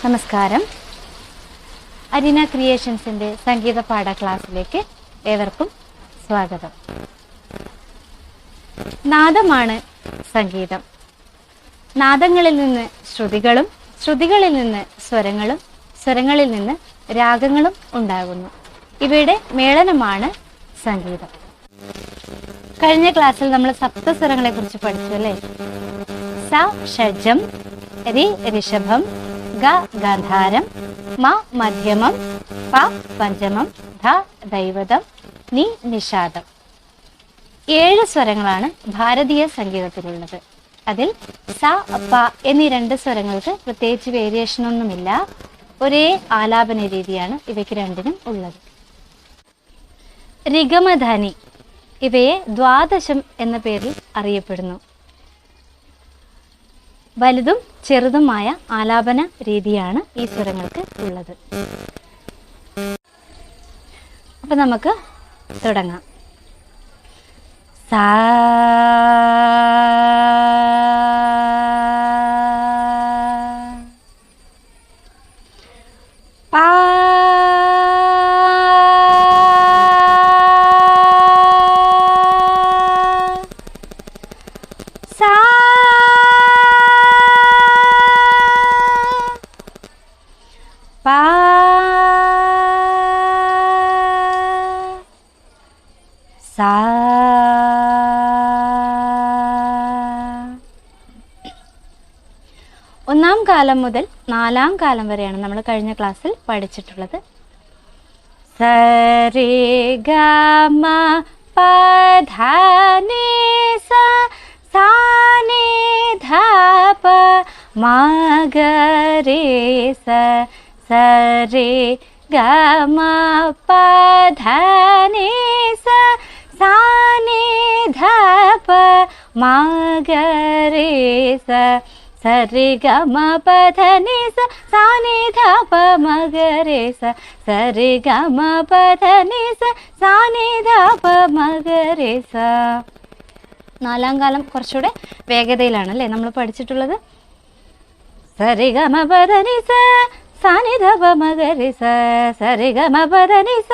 നമസ്കാരം. അരീന ക്രിയേഷൻസിന്റെ സംഗീത പാഠ ക്ലാസ്സിലേക്ക് ഏവർക്കും സ്വാഗതം. നാദമാണ് സംഗീതം. നാദങ്ങളിൽ നിന്ന് ശ്രുതികളും, ശ്രുതികളിൽ നിന്ന് സ്വരങ്ങളും, സ്വരങ്ങളിൽ നിന്ന് രാഗങ്ങളും ഉണ്ടാകുന്നു. ഇവയുടെ മേളനമാണ് സംഗീതം. കഴിഞ്ഞ ക്ലാസ്സിൽ നമ്മൾ സപ്തസ്വരങ്ങളെ കുറിച്ച് പഠിച്ചു അല്ലേ? സ ഷഡ്ജം, രി ഋഷഭം, ഗ ഗാന്ധാരം, മ മധ്യമം, പ പഞ്ചമം, ധ ദൈവതം, നി നിഷാദം. 7 സ്വരങ്ങളാണ് ഭാരതീയ സംഗീതത്തിലുള്ളത്. അതിൽ സ പ എന്നീ 2 സ്വരങ്ങൾക്ക് പ്രത്യേകിച്ച് വേരിയേഷൻ ഒന്നുമില്ല. ഒരേ ആലാപന രീതിയാണ് ഇവയ്ക്ക് രണ്ടിനും ഉള്ളത്. രിഗമധനി ഇവയെ ദ്വാദശം എന്ന പേരിൽ അറിയപ്പെടുന്നു. വലുതും ചെറുതുമായ ആലാപന രീതിയാണ് ഈ സ്വരങ്ങൾക്ക് ഉള്ളത്. അപ്പൊ നമുക്ക് തുടങ്ങാം. സാ പാ സാ പാ സാ ഒന്നാം കാലം മുതൽ 4ാം കാലം വരെയാണ് നമ്മൾ കഴിഞ്ഞ ക്ലാസ്സിൽ പഠിച്ചിട്ടുള്ളത്. സരി ഗ മ പ ധ നി സ സാ നി ധ പ മ ഗ രി സ സരി ഗ മ പ ധ നി സ സാ നി ധ പ മ ഗ രി സ സരി ഗ മ പ ധ നി സ സാ നി ധ പ മ ഗ രി സ സരി ഗ മ പ ധ നി സ സാ നി ധ പ മ ഗ രി സ. 4ാം കാലം കുറച്ചുകൂടെ വേഗതയിലാണ് അല്ലേ നമ്മൾ പഠിച്ചിട്ടുള്ളത്. സരി ഗ മ പ ധ നി സ സാ നി ധ പ മ ഗ രി സ സരി ഗ മ പ ധ നി സ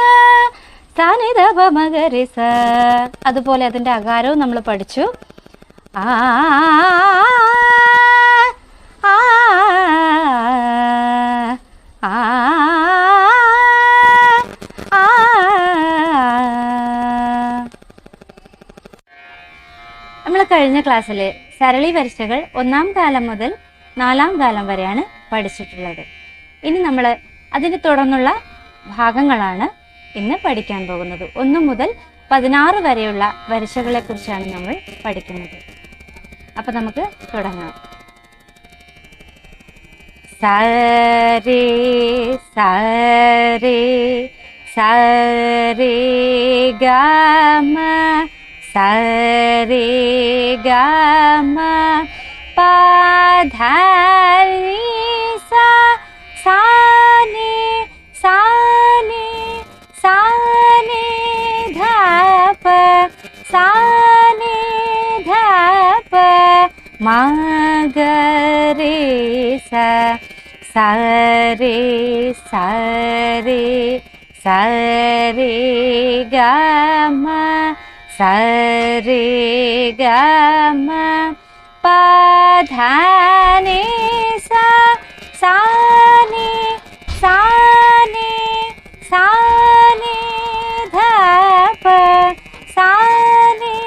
സാ നി ധ പ മ ഗ രി സ. അതുപോലെ അതിൻ്റെ അകാരവും നമ്മൾ പഠിച്ചു. ആ ആ ആ ആ. നമ്മൾ കഴിഞ്ഞ ക്ലാസ്സിൽ സരളി വരിസകൾ 1ാം കാലം മുതൽ 4ാം കാലം വരെയാണ് പഠിച്ചിട്ടുള്ളത്. ഇനി നമ്മൾ അതിന് തുടർന്നുള്ള ഭാഗങ്ങളാണ് ഇന്ന് പഠിക്കാൻ പോകുന്നത്. 1 മുതൽ 16 വരെയുള്ള വരിസകളെ കുറിച്ചാണ് നമ്മൾ പഠിക്കുന്നത്. അപ്പൊ നമുക്ക് തുടങ്ങാം. സരി സരി സരി ഗ മ സരി ഗ മ പ ധ നി സ സാ നി സാ നി സാ നി ധ പ സാ നി ധ പ മ ഗ രി സ സരി സരി സരി ഗ മ സരി ഗ മ പ ധ നി സ സാ നി സാ നി സാ നി ധ പ സാ നി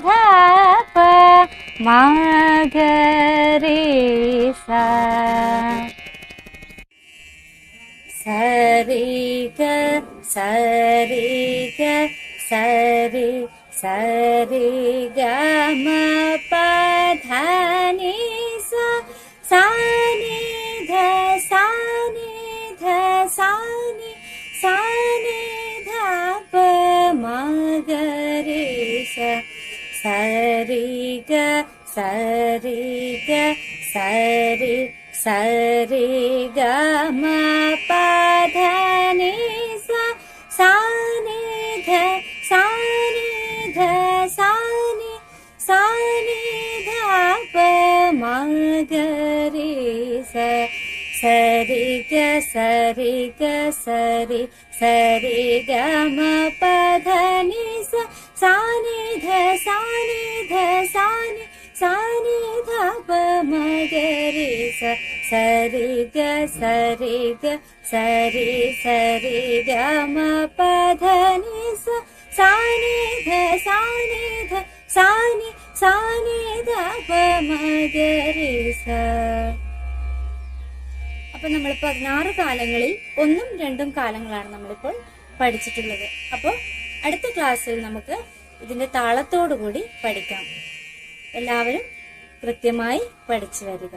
ധ പ മ ഗ രി സ. സരി ഗ സരി ഗ സരി സരി ഗ മ പ ധ നി സ സാ നി ധ സാ നി ധ സാ നി സാ നി ധ പ മ ഗ രി സ. സരി ഗ സരി ഗ സരി സരി ഗ മ പ ധ നി സ സാ നി ധ സാ നി ധ സാ നി സാ നി ധ പ മ ഗ രി സ സരി സരി ഗ സരി സരി ഗ മ പ ധ നി സ സാ നി ധ സാ നി ധ സാ നി സാ നി ധ പ മ ഗ രി സ സരി ഗ സരി ഗ സരി സരി ഗ മ പ ധ നി സ സാ നി ധ സാ നി ധ സാ നി ധ പ മ ഗ രി സ. അപ്പൊ നമ്മൾ 16 കാലങ്ങളിൽ 1ഉം 2ഉം കാലങ്ങളാണ് നമ്മളിപ്പോൾ പഠിച്ചിട്ടുള്ളത്. അപ്പോൾ അടുത്ത ക്ലാസ്സിൽ നമുക്ക് ഇതിന്റെ താളത്തോടു കൂടി പഠിക്കാം. എല്ലാവരും കൃത്യമായി പഠിച്ചു വരിക.